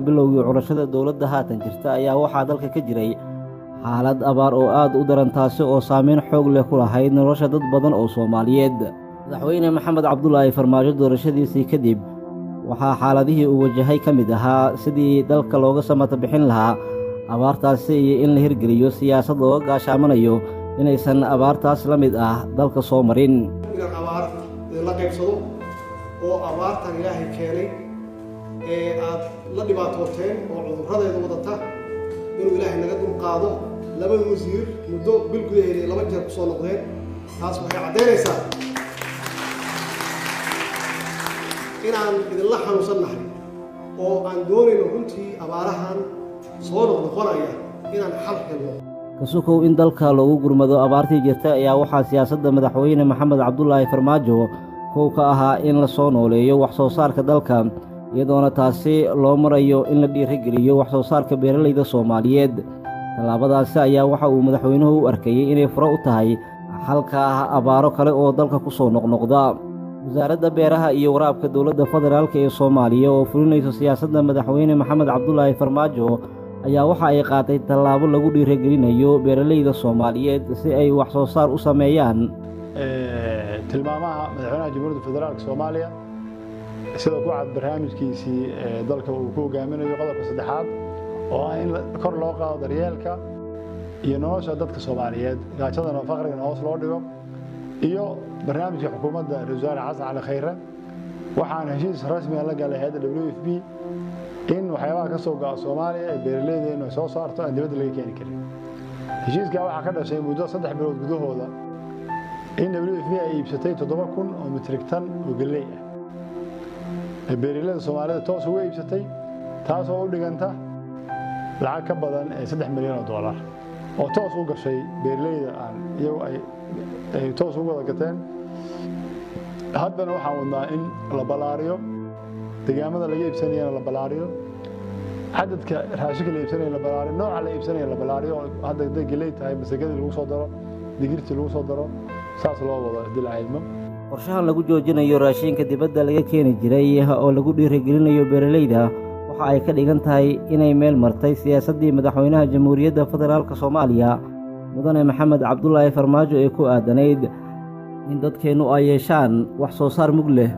bilowgii curashada dowladda haatan jirta ayaa waxaa dalka ka jiray xaalad abaar oo aad u daran taasi oo saameyn xoog leh ku lahayd nolosha dad badan oo Soomaaliyeed. Madaxweyne Maxamed Cabdullaahi Farmaajo doorashadiisii kadib waxaa xaaladihii uu wajahay ka mid ahaa sidii dalka looga samata bixin lahaa abaartaasi iyo in la hirgeliyo siyaasad looga gaashaamanayo inaysan abaartaas la mid ah dalka soo marin. inaan abaar la qaybsado oo abaartan ilaahay keenay aad la dhibaatooteen oo cudurradeeda wadata inuu ilaahay naga dulqaado. laba wasiir muddo bil gudaheeda laba jeer ku soo noqdeen. taas waxay caddaynaysaa inaan idinla xanuunsannahay oo aan doonayno runtii abaarahan soo noqnoqonaya inaan xal helno. kasukow in dalka loogu gurmado abaartii jirta ayaa waxaa siyaasadda madaxweyne Maxamed Cabdullaahi Farmaajo kow ka ahaa in la soo nooleeyo wax soo saarka dalka iyadoona taasi loo marayo in la dhiirigeliyo wax soo saarka beeralayda Soomaaliyeed. tallaabadaasi ayaa waxa uu madaxweynuhu u arkayay inay furo u tahay xalka abaaro kale oo dalka ku soo noqnoqda. wasaaradda beeraha iyo waraabka dowladda federaalka ee Soomaaliya oo fulinayso siyaasadda madaxweyne Maxamed Cabdullaahi Farmaajo ayaa waxa ay qaaday tallaabo lagu dhiirigelinayo beeralayda Soomaaliyeed si ay wax soo saar u sameeyaan. tilmaamaha madaxweynaha Jamhuuriyadda Federaalka Soomaaliya sidoo ku cad barnaamijkiisii dalka uu ku hogaaminayo qodobka saddexaad oo ah in kor loo qaado daryeelka iyo nolosha dadka Soomaaliyeed gaajadana faqriga hoos loo dhigo iyo barnaamijka xukuumadda Ra'iisul Wasaare Xasan Cali Khayre waxaan heshiis rasmi ah la galay hay'adda WFP in waxyaabaha ka soo go'a Soomaaliya ee beeralaydeena soo saarto aan dibadda laga keeni karin. heshiiska waxaa ka dhashay muddo 3 bilood gudahooda in WFP ay iibsatay 7,000 oo metrik tan oo galley ah. beeralayda Soomaalida toos uga iibsatay taas oo u dhiganta lacag ka badan $3 milyan oo toos u gashay beeralayda aan iyagu ay toos uga wada gateen. haddana waxaan wadnaa in la balaariyo deegaamada laga iibsanayana la balaariyo cadadka raashinka la iibsanaya la balaariyo nooca la iibsanaya la balaariyo hadda haday galley tahay masagada lagu soo daro digirta lagu soo daro saas loo wado dilaaymo. qorshahan lagu joojinayo raashinka dibadda laga keeni jiray oo lagu dhiirigelinayo beeralayda waxa ay ka dhigan tahay inay meel martay siyaasaddii madaxweynaha Jamhuuriyadda Federaalka Soomaaliya mudane Maxamed Cabdullaahi Farmaajo ee ku aadanayd in dadkeenu ay yeeshaan wax soo saar mug leh.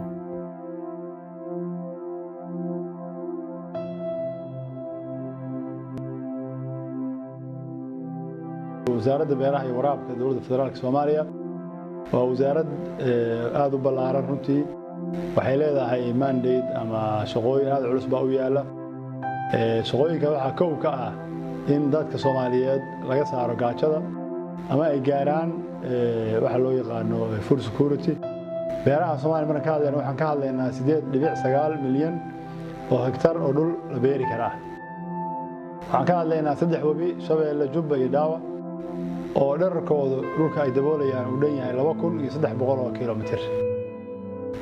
wasaaradda beeraha iyo waraabka dowladda federaalka Soomaaliya waa wasaarad aad u ballaaran runtii waxay leedahay mandate ama shaqooyin aad culus baa u yaala. shaqooyinka waxaa kow ka ah in dadka Soomaaliyeed laga saaro gaajada ama ay gaaraan waxa loo yaqaano food security. beeraha Soomaaliya markaan ka hadlayno waxaan ka hadlaynaa 8.9 milyan oo hektar oo dhul la beeri kara. waxaan ka hadlaynaa 3 wabi Shabeelle, Jubba iyo Daawa oo dhererkooda dhulka ay daboolayaan uu dhan yahay 2,300 oo kiiloomitir.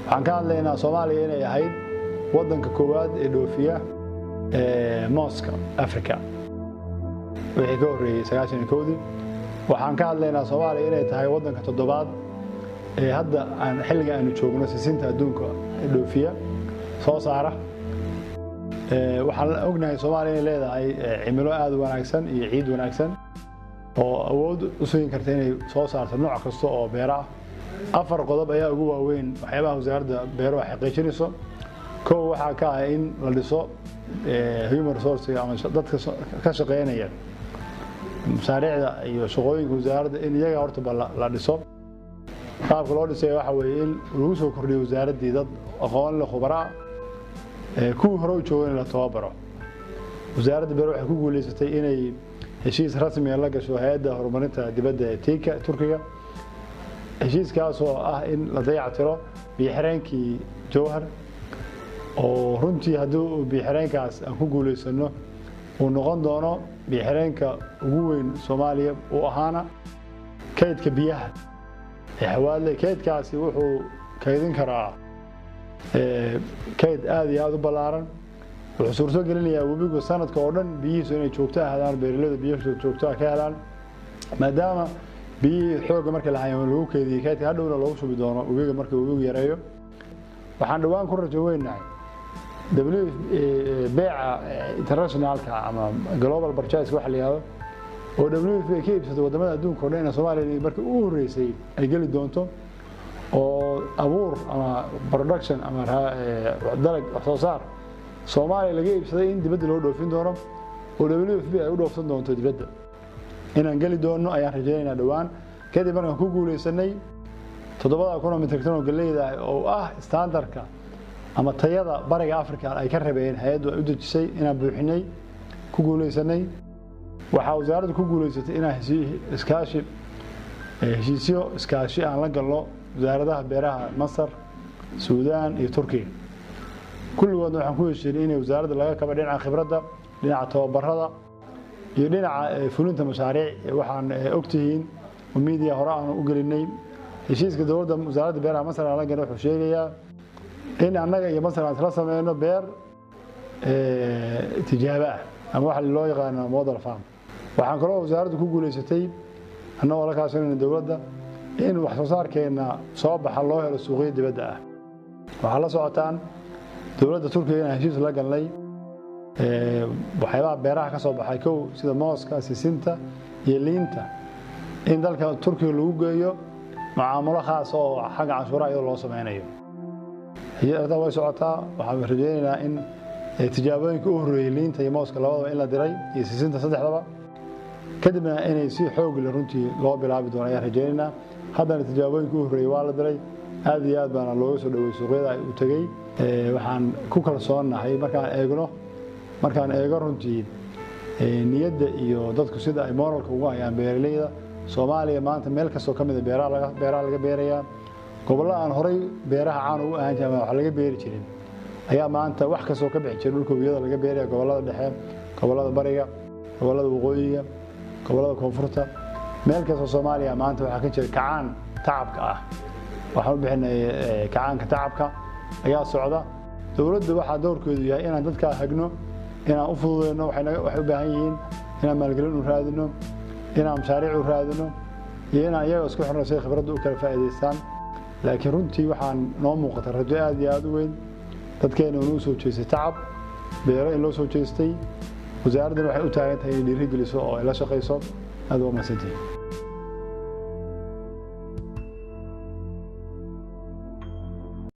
waxaan ka hadlaynaa Soomaaliya inay ahayd waddanka koowaad ee dhoofiya mooska Afrika wixii ka horreeyay 91. waxaan ka hadlaynaa Soomaaliya inay tahay waddanka toddobaad ee hadda aan xilliga aanu joogno sisinta adduunka dhoofiya soo saara. waxaan ognahay Soomaaliya inay leedahay cimilo aad u wanaagsan iyo ciid wanaagsan oo awood u siin karta inay soo saarto nooc kasta oo beeraha. 4 qodob ayaa ugu waaweyn waxyaabaha wasaaradda beeraha xaqiijinayso. kow waxaa ka ah in la dhiso human resource ama dadka ka shaqeynaya mashaariicda iyo shaqooyinka wasaaradda in iyaga horta la dhiso. qaabka loo dhisay waxa weeye in lagu soo kordhiyo wasaaraddii dad aqoon leh khubaro ah kuwii hore u joogay in la tababaro. wasaaradda beeraha waxay ku guuleysatay inay heshiis rasmi ah la gasho hay'adda horumarinta dibadda ee Turkiga. heshiiskaas oo ah in la dayactiro biyo-xireenkii Jowhar oo runtii haddii biyo-xireenkaas aan ku guuleysano uu noqon doono biyo-xireenka ugu weyn Soomaaliya oo ahaana kaydka biyaha ee xawaale. kaydkaasi wuxuu kaydin karaa kayd aad iyo aad u ballaaran. wuxuu suurto gelinayaa webigu sanadka oo dhan biyihiisu inay joogto ahaadaan beeralayda biyaha joogto ah ka helaan maadaama biyihii xoogga marka la hayo lagu keydiyay kaydka hadhowna loogu shubi doono webiga marka webigu yareeyo. waxaan dhawaan ku rajo weynahay beeca internationalka ama global purchase waxa la yiraahdo oo WFP ka iibsatay wadamada adduunka oo dhan Soomaaliya markii ugu horeysay ay gali doonto oo abuur ama production ama dalag wax soo saar Soomaaliya laga iibsaday in dibadda loo dhoofin doono oo WFP ay u dhoofsan doonto dibadda inaan gali doono ayaan rajaynaynaa dhawaan kadib markaan ku guuleysanay 7,000 metrik tan oo galleyda oo ah standardka ama tayada bariga Afrika ay ka rabeen hay'addu ay u dejisay inaan buuxinay ku guuleysanay waxa wasaaraddu ku guuleysatay inaan heshiisyo iskaashi aan la galno wasaaradaha beeraha Masar, Suudaan iyo Turkiga kulligoodna waxaan ku heshiinay in wasaaradda laga kaba dhinaca khibradda dhinaca tababarada iyo dhinaca fulinta mashaariic waxaan ogtihiin media hore aan u gelinay heshiiska dawladda wasaaradda beeraha Masar la galay wuxuu sheegayaa in annaga iyo Masar aan la sameeyno beer tijaabo ah ama waxa loo yaqaan model farm waxaan kaloo wasaaraddu ku guuleysatay annagoo la kaashanayna dawladda in wax soo saarkeena soo baxa loo helo suuqyada dibadda ah waxa la socotaan dawladda Turkiga in heshiis la galnay waxyaalaha beeraha ka soo baxay kow sida mooska, sisinta iyo liinta in dalka Turkiga lagu geeyo macaamilo khaas oo xagga canshuuraha iyadoo loo sameynayo hay'adda way socotaa waxaan rajaynaynaa in tijaabooyinka u horeeyay liinta iyo mooska labadaba in la diray iyo sisinta saddexdaba kadibna inay si xoog leh runtii loo bilaabi doono ayaan rajaynaynaa haddana tijaabooyinka u horeeyay waa la diray aad iyo aad baan looga soo dhaweeyay suuqyada ay u tagay waxaan ku kalsoonahay markaan eego runtii niyadda iyo dadku sida ay moralka ugu hayaan beeralayda Soomaaliya maanta meel kasta oo kamid ah beeraha laga beerayaa gobollada aan horay beeraha caan ugu ahaan jiray wax laga beeri jirin ayaa maanta wax kasta oo ka bixi jiray dhulka wiyada laga beerayaa gobollada dhexe gobollada bariga gobollada waqooyiga gobollada koonfurta meel kasta oo Soomaaliya maanta waxa ka jira kacaan tacabka ah waxaan u bixinay kacaanka tacabka ayaa socda dawladdu waxa doorkeedu yahay inaan dadka hagno inaan u fududeyno waxay u baahan yihiin inaan maalgelin u raadino inaan mashaariic u raadino iyo inaan iyaga isku xirnay khibradda u kala faa'iideystaan laakiin runtii waxaan noo muuqata rajo aad iyo aad u weyn dadkeena inuu soo jeestay tacab beero in loo soo jeestay wasaaraddu waxay u taagan tahay in dhiirigeliso oo ay la shaqeyso aad u mahadsantihiin